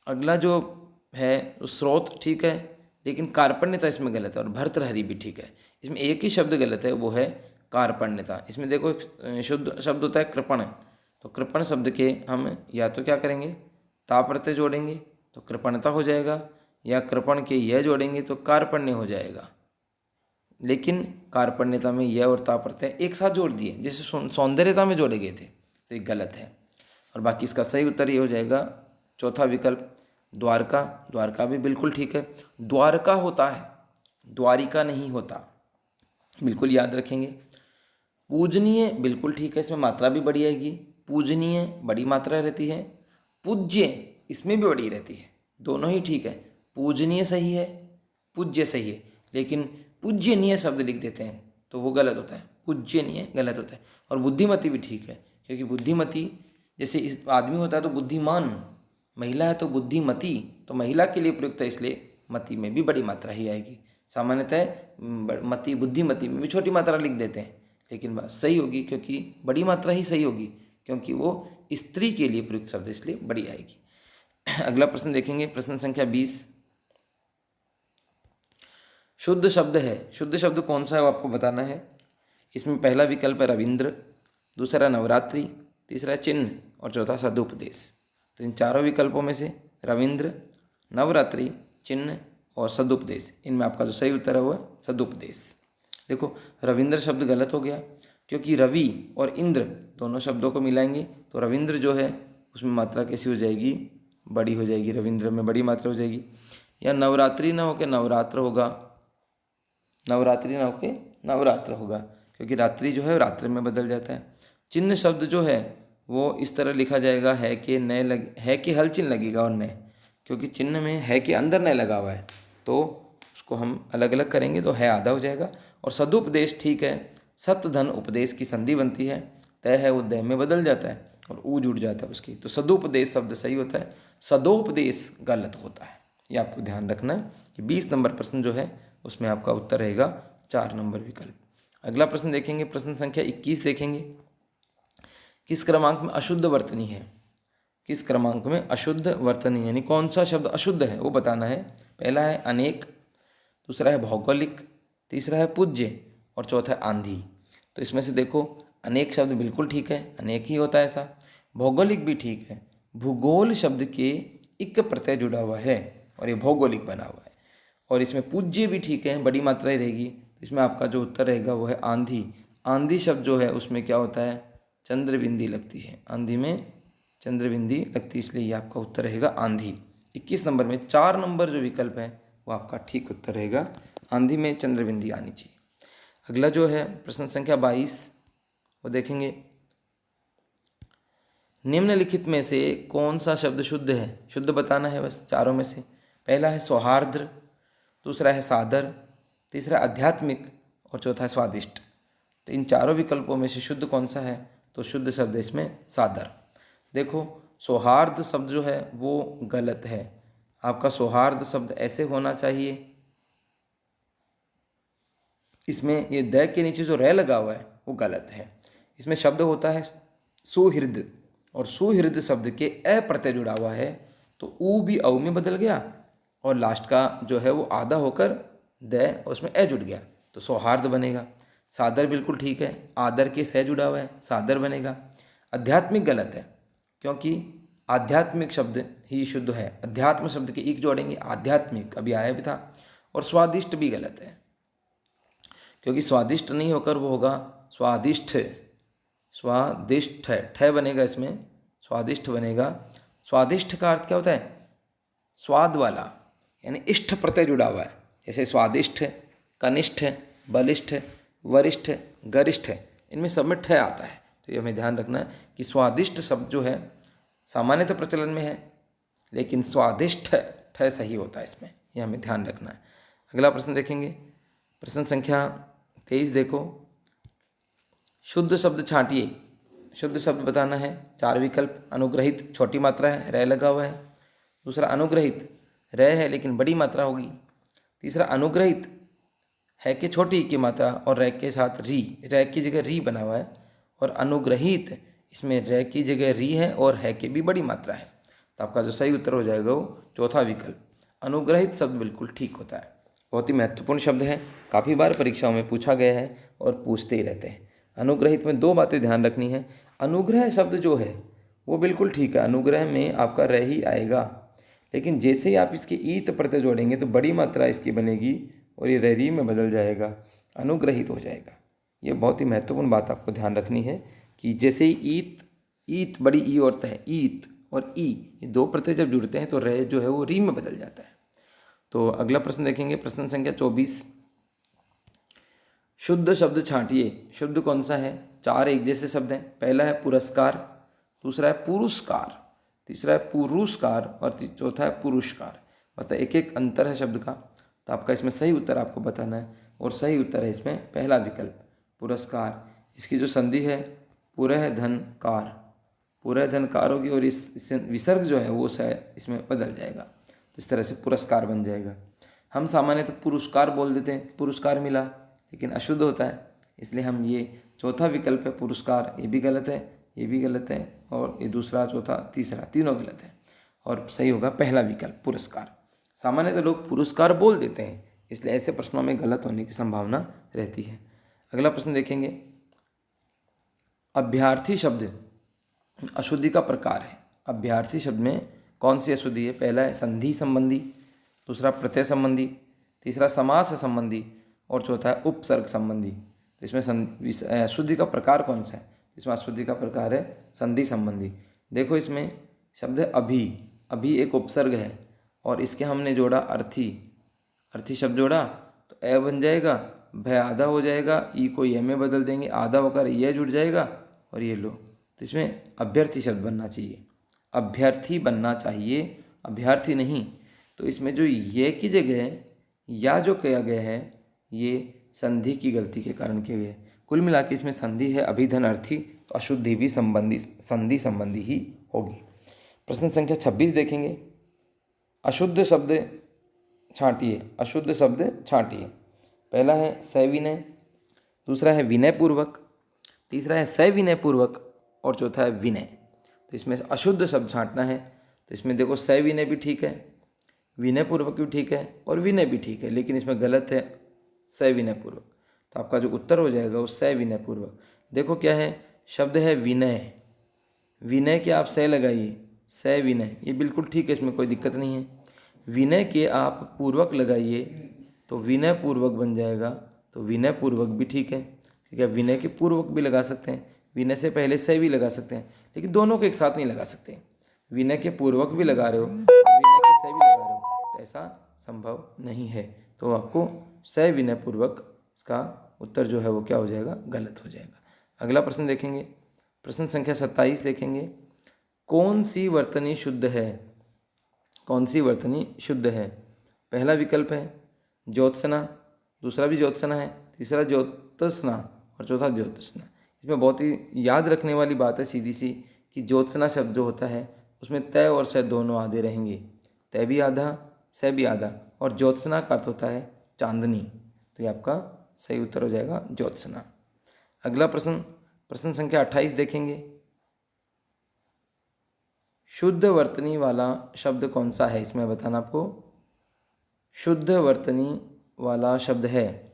अगला जो है स्रोत ठीक है, लेकिन कार्पण्यता इसमें गलत है, और भर्तृहरि भी ठीक है। इसमें एक ही शब्द गलत है, वो है कार्पण्यता। इसमें देखो एक शुद्ध शब्द होता है कृपण, तो कृपण शब्द के हम या तो क्या करेंगे, ता प्रत्यय जोड़ेंगे तो कृपणता हो जाएगा, या कृपण के यह जोड़ेंगे तो कार्पण्य हो जाएगा। लेकिन कार्पण्यता में यह और ता प्रत्यय एक साथ जोड़ दिए, जैसे सौंदर्यता में जोड़े गए थे, तो ये गलत है। और बाकी इसका सही उत्तर ये हो जाएगा चौथा विकल्प द्वारका, द्वारका भी बिल्कुल ठीक है। द्वारका होता है, द्वारिका नहीं होता, बिल्कुल याद रखेंगे। पूजनीय बिल्कुल ठीक है, इसमें मात्रा भी बड़ी आएगी, पूजनीय बड़ी मात्रा रहती है, पूज्य इसमें भी बड़ी रहती है, दोनों ही ठीक है। पूजनीय सही है, पूज्य सही है, लेकिन पूज्यनीय शब्द लिख देते हैं तो वो गलत होता है, पूज्यनीय गलत होता है। और बुद्धिमती भी ठीक है, क्योंकि बुद्धिमती जैसे इस आदमी होता है तो बुद्धिमान, महिला है तो बुद्धिमती, तो महिला के लिए प्रयुक्त है, इसलिए मति में भी बड़ी मात्रा ही आएगी। सामान्यतः मति बुद्धिमती में भी छोटी मात्रा लिख देते हैं, लेकिन बात सही होगी क्योंकि बड़ी मात्रा ही सही होगी, क्योंकि वो स्त्री के लिए प्रयुक्त शब्द, इसलिए बड़ी आएगी। अगला प्रश्न देखेंगे, प्रश्न संख्या 20। शुद्ध शब्द है, शुद्ध शब्द कौन सा है वो आपको बताना है। इसमें पहला विकल्प है रविंद्र, दूसरा नवरात्रि, तीसरा चिन्ह और चौथा सदुपदेश। तो इन चारों विकल्पों में से रविंद्र, नवरात्रि, चिन्ह और सदुपदेश, इनमें आपका जो सही उत्तर है वो है सदुपदेश। देखो रविंद्र शब्द गलत हो गया, क्योंकि रवि और इंद्र दोनों शब्दों को मिलाएंगे तो रविंद्र जो है उसमें मात्रा कैसी हो जाएगी, बड़ी हो जाएगी, रविंद्र में बड़ी मात्रा हो जाएगी। या नवरात्रि ना होकर नवरात्र होगा, नवरात्रि ना होकर नवरात्र होगा, क्योंकि रात्रि जो है रात्र में बदल जाता है। चिन्ह शब्द जो है वो इस तरह लिखा जाएगा, है के नए लग, है के हल चिन्ह लगेगा और नए, क्योंकि चिन्ह में है के अंदर नए लगा हुआ है, तो उसको हम अलग अलग करेंगे तो है आधा हो जाएगा। और सदुपदेश ठीक है, सत धन उपदेश की संधि बनती है, तय है वो दय में बदल जाता है और ऊ जुड़ जाता है उसकी, तो सदुपदेश शब्द सही होता है, सदोपदेश गलत होता है। ये आपको ध्यान रखना है कि 20 नंबर प्रश्न जो है उसमें आपका उत्तर रहेगा 4 नंबर विकल्प। अगला प्रश्न देखेंगे, प्रश्न संख्या 21 देखेंगे। किस क्रमांक में अशुद्ध वर्तनी है? किस क्रमांक में अशुद्ध वर्तनी यानी कौन सा शब्द अशुद्ध है वो बताना है। पहला है अनेक, दूसरा है भौगोलिक, तीसरा है पूज्य और चौथा है आंधी। तो इसमें से देखो अनेक शब्द बिल्कुल ठीक है, अनेक ही होता है ऐसा। भौगोलिक भी ठीक है, भूगोल शब्द के इक प्रत्यय जुड़ा हुआ है और ये भौगोलिक बना हुआ है। और इसमें पूज्य भी ठीक है, बड़ी मात्रा ही रहेगी, इसमें आपका जो उत्तर रहेगा वो है आंधी। आंधी शब्द जो है उसमें क्या होता है, चंद्रबिंदी लगती है, आंधी में चंद्रबिंदी लगती है, इसलिए ये आपका उत्तर रहेगा आंधी। 21 नंबर में 4 नंबर जो विकल्प है वो आपका ठीक उत्तर रहेगा आंधी में चंद्रबिंदी आनी चाहिए। अगला जो है प्रश्न संख्या 22, वो देखेंगे, निम्नलिखित में से कौन सा शब्द शुद्ध है? शुद्ध बताना है बस चारों में से। पहला है सौहार्द्र, दूसरा है सादर, तीसरा आध्यात्मिक और चौथा है स्वादिष्ट। तो इन चारों विकल्पों में से शुद्ध कौन सा है? तो शुद्ध शब्द है इसमें सादर। देखो सौहार्द शब्द जो है वो गलत है। आपका सौहार्द शब्द ऐसे होना चाहिए, इसमें ये द के नीचे जो रे लगा हुआ है वो गलत है। इसमें शब्द होता है सुहृद, और सुहृद शब्द के अ प्रत्यय जुड़ा हुआ है, तो ऊ भी औ में बदल गया और लास्ट का जो है वो आधा होकर द उसमें अ जुड़ गया, तो सौहार्द बनेगा। सादर बिल्कुल ठीक है, आदर के से जुड़ा हुआ है, सादर बनेगा। आध्यात्मिक गलत है, क्योंकि आध्यात्मिक शब्द ही शुद्ध है। अध्यात्म शब्द के एक जोड़ेंगे, आध्यात्मिक अभी आया भी था। और स्वादिष्ट भी गलत है, क्योंकि स्वादिष्ट नहीं होकर वो होगा स्वादिष्ट। स्वादिष्ट है, ठय बनेगा इसमें, स्वादिष्ट बनेगा। स्वादिष्ट का अर्थ क्या होता है? स्वाद वाला, यानी इष्ट प्रत्यय जुड़ा हुआ है। जैसे स्वादिष्ट, कनिष्ठ, बलिष्ठ, वरिष्ठ, गरिष्ठ, इनमें सब में ठय आता है। तो ये हमें ध्यान रखना है कि स्वादिष्ट शब्द जो है सामान्यतः प्रचलन में है, लेकिन स्वादिष्ट ठय सही होता है इसमें, ये हमें ध्यान रखना है। अगला प्रश्न देखेंगे, प्रश्न संख्या 23 देखो, शुद्ध शब्द छांटिए। शुद्ध शब्द बताना है, 4 विकल्प। अनुग्रहित छोटी मात्रा है, रे लगा हुआ है। दूसरा अनुग्रहित रे है लेकिन बड़ी मात्रा होगी। तीसरा अनुग्रहित है कि छोटी की मात्रा और रे के साथ री, रे की जगह री बना हुआ है। और अनुग्रहित इसमें रे की जगह री है और है के भी बड़ी मात्रा है। तो आपका जो सही उत्तर हो जाएगा वो चौथा विकल्प, अनुग्रहित शब्द बिल्कुल ठीक होता है। बहुत ही महत्वपूर्ण शब्द है, काफ़ी बार परीक्षाओं में पूछा गया है और पूछते ही रहते हैं। अनुग्रहित में 2 बातें ध्यान रखनी है। अनुग्रह शब्द जो है वो बिल्कुल ठीक है, अनुग्रह में आपका रह ही आएगा, लेकिन जैसे ही आप इसके ईत प्रत्यय जोड़ेंगे तो बड़ी मात्रा इसकी बनेगी और ये ररी में बदल जाएगा, अनुग्रहित हो जाएगा। ये बहुत ही महत्वपूर्ण बात आपको ध्यान रखनी है कि जैसे ही ईत बड़ी ई होता है, ईत और ई, ये 2 प्रत्यय जब जुड़ते हैं तो रह जो है वो री में बदल जाता है। तो अगला प्रश्न देखेंगे, प्रश्न संख्या 24, शुद्ध शब्द छांटिए। शुद्ध कौन सा है? 4 एक जैसे शब्द हैं। पहला है पुरस्कार, दूसरा है पुरुषकार, तीसरा है पुरुषकार और चौथा है पुरुषकार। मतलब एक एक अंतर है शब्द का। तो आपका इसमें सही उत्तर आपको बताना है, और सही उत्तर है इसमें पहला विकल्प पुरस्कार। इसकी जो संधि है पुरः धन कार, पुरः धन कार होगी और इस विसर्ग जो है वो इसमें बदल जाएगा, तो इस तरह से पुरस्कार बन जाएगा। हम सामान्यतः पुरस्कार बोल देते हैं, पुरस्कार मिला, लेकिन अशुद्ध होता है, इसलिए हम ये चौथा विकल्प है पुरस्कार, ये भी गलत है, ये भी गलत है, और ये दूसरा, चौथा, तीसरा, तीनों गलत है, और सही होगा पहला विकल्प पुरस्कार। सामान्यतः लोग पुरस्कार बोल देते हैं, इसलिए ऐसे प्रश्नों में गलत होने की संभावना रहती है। अगला प्रश्न देखेंगे, अभ्यर्थी शब्द अशुद्धि का प्रकार है। अभ्यर्थी शब्द में कौन सी अशुद्धि है? पहला है संधि संबंधी, दूसरा प्रत्यय संबंधी, तीसरा समास संबंधी और चौथा है उपसर्ग संबंधी। तो इसमें अशुद्धि का प्रकार कौन सा है? इसमें अशुद्धि का प्रकार है संधि संबंधी। देखो इसमें शब्द है अभी, अभी एक उपसर्ग है और इसके हमने जोड़ा अर्थी, अर्थी शब्द जोड़ा तो ए बन जाएगा, भय आधा हो जाएगा, ई को ये में बदल देंगे, आधा होकर ये जुड़ जाएगा और ये लो। तो इसमें अभ्यर्थी शब्द बनना चाहिए, अभ्यर्थी बनना चाहिए, अभ्यर्थी नहीं। तो इसमें जो ये की जगह या जो किया गया है ये संधि की गलती के कारण किया गया है। कुल मिला के इसमें संधि है अभिधन अर्थी, तो अशुद्धि भी संधि संबंधी ही होगी। प्रश्न संख्या 26 देखेंगे, अशुद्ध शब्द छांटिए। अशुद्ध शब्द छांटिए। पहला है सविनय, दूसरा है विनय पूर्वक, तीसरा है सविनय पूर्वक और चौथा है विनय। तो इसमें अशुद्ध शब्द छांटना है, तो इसमें देखो सविनय भी ठीक है, विनय पूर्वक भी ठीक है और विनय भी ठीक है, लेकिन इसमें गलत है सविनय पूर्वक। तो आपका जो उत्तर हो जाएगा वो सविनय पूर्वक। देखो क्या है, शब्द है विनय, विनय के आप सह लगाइए, सविनय, ये बिल्कुल ठीक है, इसमें कोई दिक्कत नहीं है। विनय के आप पूर्वक लगाइए तो विनय पूर्वक बन जाएगा, तो विनय पूर्वक भी ठीक है, ठीक है। विनय के पूर्वक भी लगा सकते हैं, विनय से पहले से भी लगा सकते हैं, लेकिन दोनों को एक साथ नहीं लगा सकते। विनय के पूर्वक भी लगा रहे हो और विनय के से भी लगा रहे हो, तो ऐसा संभव नहीं है। तो आपको सविनय पूर्वक इसका उत्तर जो है वो क्या हो जाएगा, गलत हो जाएगा। अगला प्रश्न देखेंगे, प्रश्न संख्या 27 देखेंगे। कौन सी वर्तनी शुद्ध है? कौन सी वर्तनी शुद्ध है? पहला विकल्प है ज्योत्सना, दूसरा भी ज्योत्सना है, तीसरा ज्योत्सना और चौथा ज्योत्सना। इसमें बहुत ही याद रखने वाली बात है सीधी सी कि ज्योत्सना शब्द जो होता है उसमें तय और स दोनों आधे रहेंगे, तय भी आधा स भी आधा, और ज्योत्सना का अर्थ होता है चांदनी। तो ये आपका सही उत्तर हो जाएगा ज्योत्सना। अगला प्रश्न, प्रश्न संख्या 28 देखेंगे। शुद्ध वर्तनी वाला शब्द कौन सा है? इसमें बताना आपको शुद्ध वर्तनी वाला शब्द है,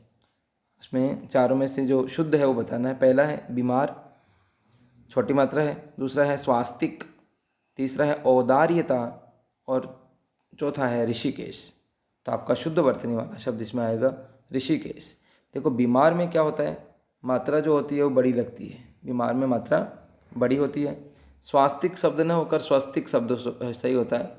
उसमें चारों में से जो शुद्ध है वो बताना है। पहला है बीमार, छोटी मात्रा है, दूसरा है स्वास्तिक, तीसरा है औदार्यता और चौथा है ऋषिकेश। तो आपका शुद्ध वर्तनी वाला शब्द इसमें आएगा ऋषिकेश। देखो बीमार में क्या होता है, मात्रा जो होती है वो बड़ी लगती है, बीमार में मात्रा बड़ी होती है। स्वास्तिक शब्द न होकर स्वस्तिक शब्द सही होता है,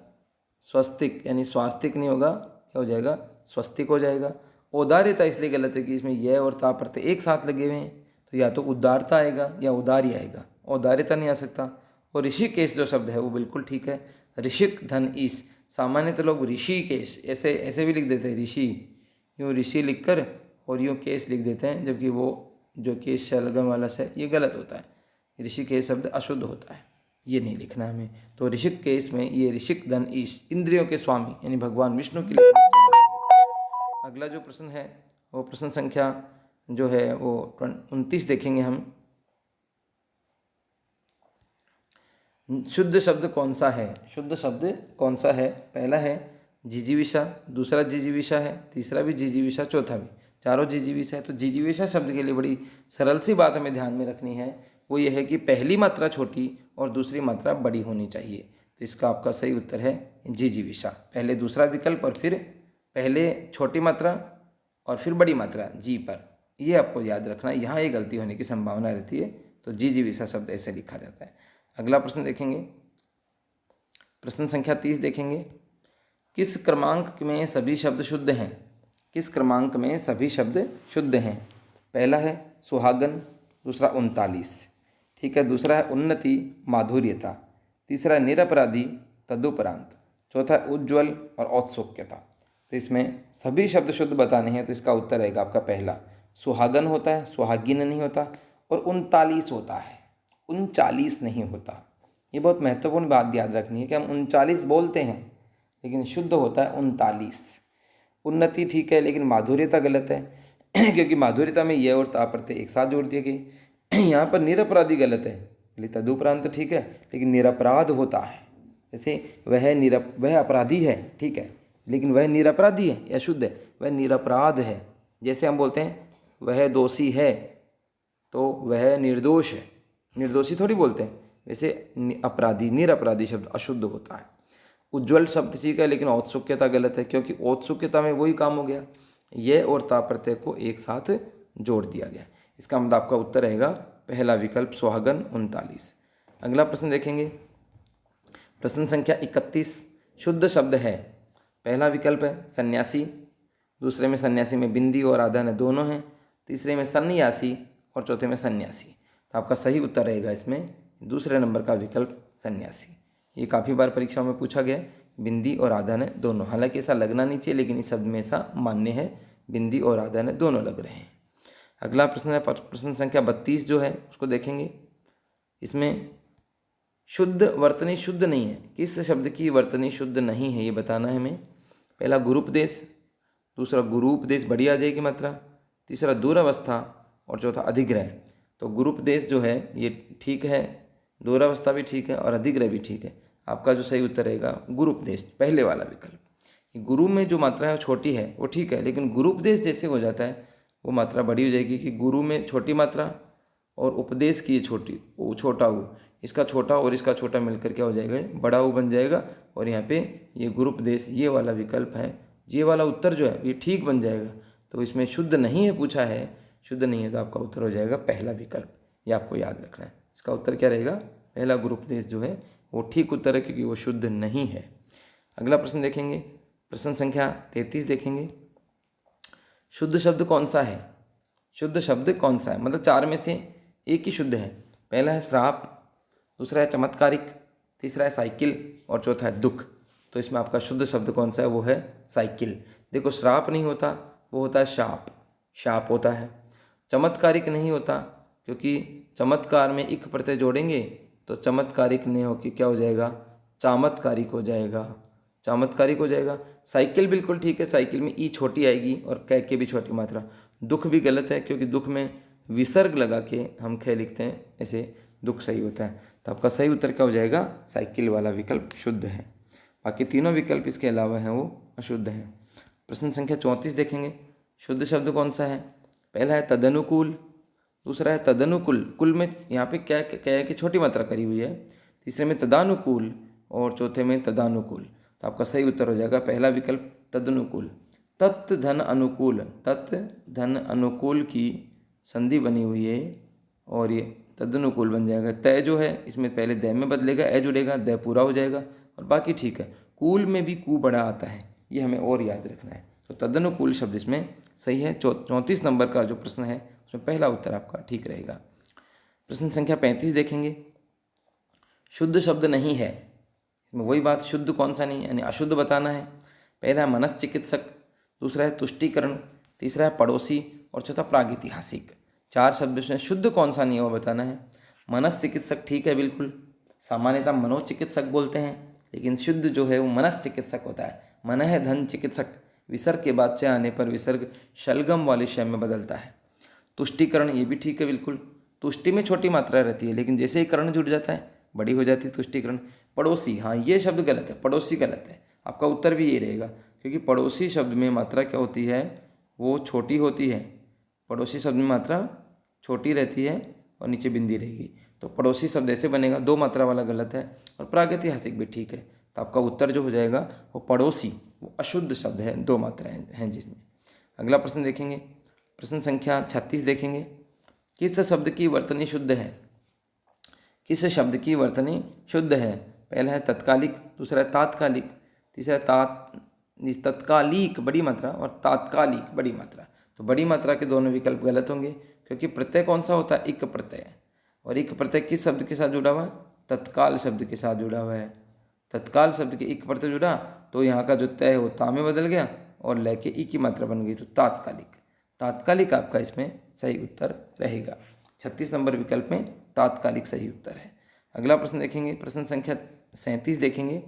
स्वस्तिक यानी स्वास्तिक नहीं होगा, क्या हो जाएगा, स्वस्तिक हो जाएगा। औदार्यता इसलिए गलत है कि इसमें यह और ता प्रत्यय एक साथ लगे हुए हैं, तो या तो उदारता आएगा या उदार्य आएगा, औदार्यता नहीं आ सकता। और ऋषिकेश जो शब्द है वो बिल्कुल ठीक है, ऋषिक धन ईश। सामान्यतः लोग ऋषिकेश ऐसे ऐसे भी लिख देते हैं, ऋषि यूँ ऋषि लिखकर और यूँ केश लिख देते हैं, जबकि वो जो केश लगन वाला से ये गलत होता है। ऋषिकेश शब्द अशुद्ध होता है, ये नहीं लिखना है हमें। तो ऋषिकेश में ये ऋषिक धन ईश, इंद्रियों के स्वामी यानी भगवान विष्णु के लिए। अगला जो प्रश्न है वो प्रश्न संख्या जो है वो 29 देखेंगे हम। शुद्ध शब्द कौन सा है? शुद्ध शब्द कौन सा है? पहला है जिजीविषा, दूसरा जिजीविषा है, तीसरा भी जिजीविषा, चौथा भी, चारों जिजीविषा है। तो जिजीविषा शब्द के लिए बड़ी सरल सी बात हमें ध्यान में रखनी है, वो ये है कि पहली मात्रा छोटी और दूसरी मात्रा बड़ी होनी चाहिए। तो इसका आपका सही उत्तर है जिजीविषा। पहले दूसरा विकल्प और फिर पहले छोटी मात्रा और फिर बड़ी मात्रा जी पर, ये आपको याद रखना है, यहाँ ये गलती होने की संभावना रहती है। तो जिजीविषा शब्द ऐसे लिखा जाता है। अगला प्रश्न देखेंगे, प्रश्न संख्या 30 देखेंगे। किस क्रमांक में सभी शब्द शुद्ध हैं? किस क्रमांक में सभी शब्द शुद्ध हैं? पहला है सुहागन, दूसरा 39, ठीक है, दूसरा है उन्नति माधुर्यता, तीसरा है निरपराधी तदुपरांत, चौथा है उज्ज्वल और औत्सुक्यता। तो इसमें सभी शब्द शुद्ध बताने हैं, तो इसका उत्तर रहेगा आपका पहला सुहागन होता है, सुहागिन नहीं होता, और 39 होता है, 39 नहीं होता। ये बहुत महत्वपूर्ण बात याद रखनी है कि हम 39 बोलते हैं लेकिन शुद्ध होता है 39। उन्नति ठीक है लेकिन माधुर्यता गलत है क्योंकि माधुर्यता में यह और ता प्रत्यय एक साथ जोड़ दिए गए। यहाँ पर निरपराधी गलत है, तदुपरांत ठीक है लेकिन निरपराध होता है। जैसे वह अपराधी है, ठीक है, लेकिन वह निरपराधी है या शुद्ध है, वह निरपराध है। जैसे हम बोलते हैं वह दोषी है तो वह निर्दोष है, निर्दोषी थोड़ी बोलते हैं। वैसे अपराधी निरपराधी शब्द अशुद्ध होता है। उज्ज्वल शब्द ठीक है लेकिन औत्सुक्यता गलत है, क्योंकि औत्सुक्यता में वही काम हो गया, यह और ता प्रत्यय को एक साथ जोड़ दिया गया। इसका मतलब आपका उत्तर रहेगा पहला विकल्प सुहागन 39। अगला प्रश्न देखेंगे, प्रश्न संख्या 31। शुद्ध शब्द है, पहला विकल्प है सन्यासी, दूसरे में सन्यासी में बिंदी और आधान दोनों हैं, तीसरे में सन्यासी और चौथे में सन्यासी। तो आपका सही उत्तर रहेगा इसमें दूसरे नंबर का विकल्प सन्यासी। ये काफ़ी बार परीक्षाओं में पूछा गया, बिंदी और आधान दोनों। हालांकि ऐसा लगना नहीं चाहिए लेकिन इस शब्द में ऐसा मान्य है, बिंदी और आधान दोनों लग रहे हैं। अगला प्रश्न है प्रश्न संख्या 32 जो है उसको देखेंगे। इसमें शुद्ध वर्तनी शुद्ध नहीं है, किस शब्द की वर्तनी शुद्ध नहीं है ये बताना है हमें। पहला गुरूपदेश, दूसरा गुरूपदेश बड़ी आ जाएगी मात्रा, तीसरा दूरावस्था और चौथा अधिग्रह। तो गुरूपदेश जो है ये ठीक है, दूरावस्था भी ठीक है और अधिग्रह भी ठीक है। आपका जो सही उत्तर रहेगा गुरूपदेश, पहले वाला विकल्प। गुरु में जो मात्रा है वो छोटी है वो ठीक है, लेकिन गुरूपदेश जैसे हो जाता है वो मात्रा बड़ी हो जाएगी कि गुरु में छोटी मात्रा और उपदेश की छोटी, वो छोटा ऊ, इसका छोटा और इसका छोटा मिलकर क्या हो जाएगा, बड़ा ऊ बन जाएगा। और यहाँ पे ये गुरूपदेश ये वाला विकल्प है, ये वाला उत्तर जो है ये ठीक बन जाएगा। तो इसमें शुद्ध नहीं है पूछा है, शुद्ध नहीं है, तो आपका उत्तर हो जाएगा पहला विकल्प। ये आपको याद रखना है, इसका उत्तर क्या रहेगा, पहला गुरूपदेश जो है वो ठीक उत्तर है क्योंकि वो शुद्ध नहीं है। अगला प्रश्न देखेंगे, प्रश्न संख्या 33 देखेंगे। शुद्ध शब्द कौन सा है? शुद्ध शब्द कौन सा है? मतलब चार में से एक ही शुद्ध है। पहला है श्राप, दूसरा है चमत्कारिक, तीसरा है साइकिल और चौथा है दुख। तो इसमें आपका शुद्ध शब्द कौन सा है? वो है साइकिल। देखो श्राप नहीं होता, वो होता है शाप, शाप होता है। चमत्कारिक नहीं होता, क्योंकि चमत्कार में इक प्रत्यय जोड़ेंगे तो चमत्कारिक नहीं होकर क्या हो जाएगा? चामत्कारिक हो जाएगा, चामत्कारिक हो जाएगा। साइकिल बिल्कुल ठीक है, साइकिल में ई छोटी आएगी और कै के भी छोटी मात्रा। दुख भी गलत है, क्योंकि दुख में विसर्ग लगा के हम खे लिखते हैं, ऐसे दुख सही होता है। तो आपका सही उत्तर क्या हो जाएगा? साइकिल वाला विकल्प शुद्ध है। बाकी तीनों विकल्प इसके अलावा हैं वो अशुद्ध हैं। प्रश्न संख्या 34 देखेंगे। शुद्ध शब्द कौन सा है? पहला है तदनुकूल, दूसरा है तदनुकूल, कुल में यहाँ पे क्या क्या है कि छोटी मात्रा करी हुई है, तीसरे में तदानुकूल और चौथे में तदानुकूल। तो आपका सही उत्तर हो जाएगा पहला विकल्प तदनुकूल। तत् धन अनुकूल, तत् धन अनुकूल की संधि बनी हुई है और ये तदनुकूल बन जाएगा। तय जो है इसमें पहले द में बदलेगा, ए जुड़ेगा, द पूरा हो जाएगा और बाकी ठीक है। कूल में भी कू बड़ा आता है, ये हमें और याद रखना है। तो तदनुकूल शब्द इसमें सही है। 34 नंबर का जो प्रश्न है उसमें पहला उत्तर आपका ठीक रहेगा। प्रश्न संख्या 35 देखेंगे। शुद्ध शब्द नहीं है, इसमें वही बात, शुद्ध कौन सा नहीं है यानी अशुद्ध बताना है। पहला है मनश्चिकित्सक, दूसरा है तुष्टिकरण, तीसरा है पड़ोसी और चौथा प्रागैतिहासिक। चार शब्द में शुद्ध कौन सा नहीं है वो बताना है। मनश्चिकित्सक ठीक है बिल्कुल, सामान्यतः मनोचिकित्सक बोलते हैं, लेकिन शुद्ध जो है वो मनश्चिकित्सक होता है। मन है धन चिकित्सक, विसर्ग के बाद से आने पर विसर्ग शलगम वाले शय में बदलता है। तुष्टिकरण ये भी ठीक है बिल्कुल, तुष्टि में छोटी मात्रा रहती है, लेकिन जैसे ही करण जुड़ जाता है बड़ी हो जाती है तुष्टिकरण। पड़ोसी, हाँ ये शब्द गलत है, पड़ोसी गलत है, आपका उत्तर भी ये रहेगा, क्योंकि पड़ोसी शब्द में मात्रा क्या होती है? वो छोटी होती है। पड़ोसी शब्द में मात्रा छोटी रहती है और नीचे बिंदी रहेगी, तो पड़ोसी शब्द ऐसे बनेगा, दो मात्रा वाला गलत है। और प्रागैतिहासिक भी ठीक है, तो आपका उत्तर जो हो जाएगा वो पड़ोसी, वो अशुद्ध शब्द है, दो मात्राएं हैं जिसमें। अगला प्रश्न देखेंगे, प्रश्न संख्या 36 देखेंगे। किस शब्द की वर्तनी शुद्ध है? किस शब्द की वर्तनी शुद्ध है? पहला है तत्कालिक, दूसरा है तात्कालिक, तीसरा है तत्कालिक बड़ी मात्रा और तात्कालिक बड़ी मात्रा। तो बड़ी मात्रा के दोनों विकल्प गलत होंगे, क्योंकि प्रत्यय कौन सा होता है? इक प्रत्यय, और इक प्रत्यय किस शब्द के साथ जुड़ा हुआ है? तत्काल शब्द के साथ जुड़ा हुआ है। तत्काल शब्द के इक प्रत्यय जुड़ा तो यहाँ का जो तय है वो ता में बदल गया और लय के ई की मात्रा बन गई, तो तात्कालिक। तात्कालिक आपका इसमें सही उत्तर रहेगा। 36 नंबर विकल्प में तात्कालिक सही उत्तर है। अगला प्रश्न देखेंगे, प्रश्न संख्या 37 देखेंगे।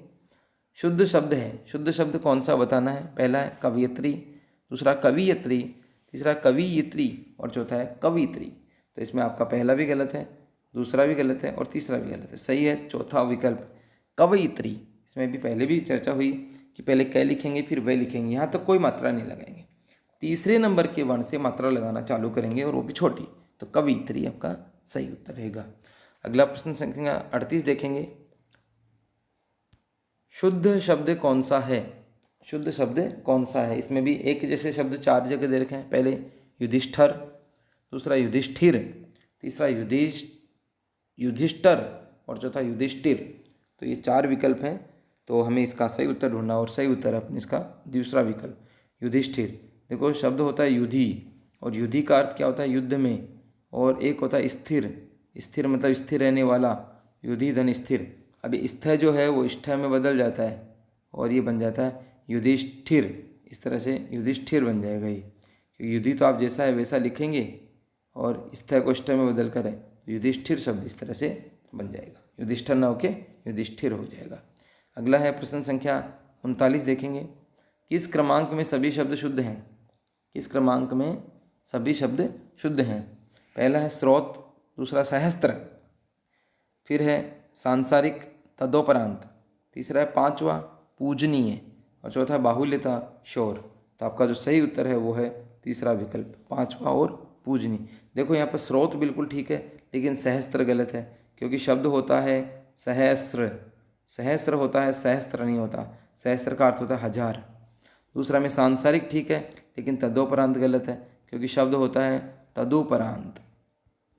शुद्ध शब्द है, शुद्ध शब्द कौन सा बताना है? पहला है कवयित्री, दूसरा कवियत्री, तीसरा कवियित्री और चौथा है कवित्री। तो इसमें आपका पहला भी गलत है, दूसरा भी गलत है और तीसरा भी गलत है। सही है चौथा विकल्प कवयित्री। इसमें भी पहले भी चर्चा हुई कि पहले कै लिखेंगे फिर वह लिखेंगे, यहाँ तक कोई मात्रा नहीं लगाएंगे, तीसरे नंबर के वर्ण से मात्रा लगाना चालू करेंगे और वो भी छोटी, तो कवयित्री आपका सही उत्तर रहेगा। अगला प्रश्न संख्या 38 देखेंगे। शुद्ध शब्द कौन सा है? शुद्ध शब्द कौन सा है? इसमें भी एक जैसे शब्द चार जगह दे रखे हैं। पहले युधिष्ठर, दूसरा युधिष्ठिर, तीसरा युधिष्ठर और चौथा युधिष्ठिर। तो ये चार विकल्प हैं, तो हमें इसका सही उत्तर ढूंढना, और सही उत्तर है अपने इसका दूसरा विकल्प युधिष्ठिर। देखो शब्द होता है युधि, और युधि का अर्थ क्या होता है? युद्ध में। और एक होता है स्थिर, स्थिर मतलब स्थिर रहने वाला, युधि धन स्थिर। अभी स्थ जो है वो स्थ में बदल जाता है और ये बन जाता है युधिष्ठिर। इस तरह से युधिष्ठिर बन जाएगा ये, क्योंकि युधि तो आप जैसा है वैसा लिखेंगे और स्थ को स्थ में बदल कर है, तो युधिष्ठिर शब्द इस तरह से बन जाएगा, युधिष्ठिर ना होके युधिष्ठिर हो जाएगा। अगला है प्रश्न संख्या 39 देखेंगे। किस क्रमांक में सभी शब्द शुद्ध हैं? किस क्रमांक में सभी शब्द शुद्ध हैं? पहला है स्रोत, दूसरा सहस्त्र, फिर है सांसारिक तदोपरांत, तीसरा है पांचवा पूजनीय और चौथा बाहुल्यता शोर। तो आपका जो सही उत्तर है वो है तीसरा विकल्प, पांचवा और पूजनीय। देखो यहाँ पर स्रोत बिल्कुल ठीक है, लेकिन सहस्त्र गलत है, क्योंकि शब्द होता है सहस्त्र, सहस्त्र होता है, सहस्त्र नहीं होता। सहस्त्र का अर्थ होता है हजार। दूसरा में सांसारिक ठीक है, लेकिन तदोपरांत गलत है, क्योंकि शब्द होता है तदुपरांत,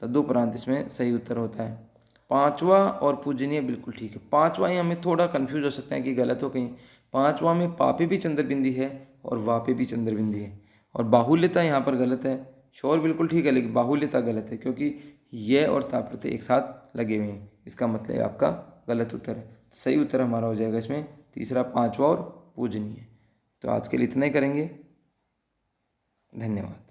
तदुपरांत इसमें सही उत्तर होता है। पांचवा और पूजनीय बिल्कुल ठीक है। पांचवा ही हमें थोड़ा कंफ्यूज हो सकते हैं कि गलत हो कहीं। पांचवा में पापे भी चंद्रबिंदी है और वापे भी चंद्रबिंदी है, और बाहुल्यता यहाँ पर गलत है। शोर बिल्कुल ठीक है लेकिन बाहुल्यता गलत है, क्योंकि ये और ता प्रत्यय एक साथ लगे हुए हैं। इसका मतलब आपका गलत उत्तर है। सही उत्तर हमारा हो जाएगा इसमें तीसरा, पांचवा और पूजनीय। तो आज के लिए इतना ही करेंगे। धन्यवाद।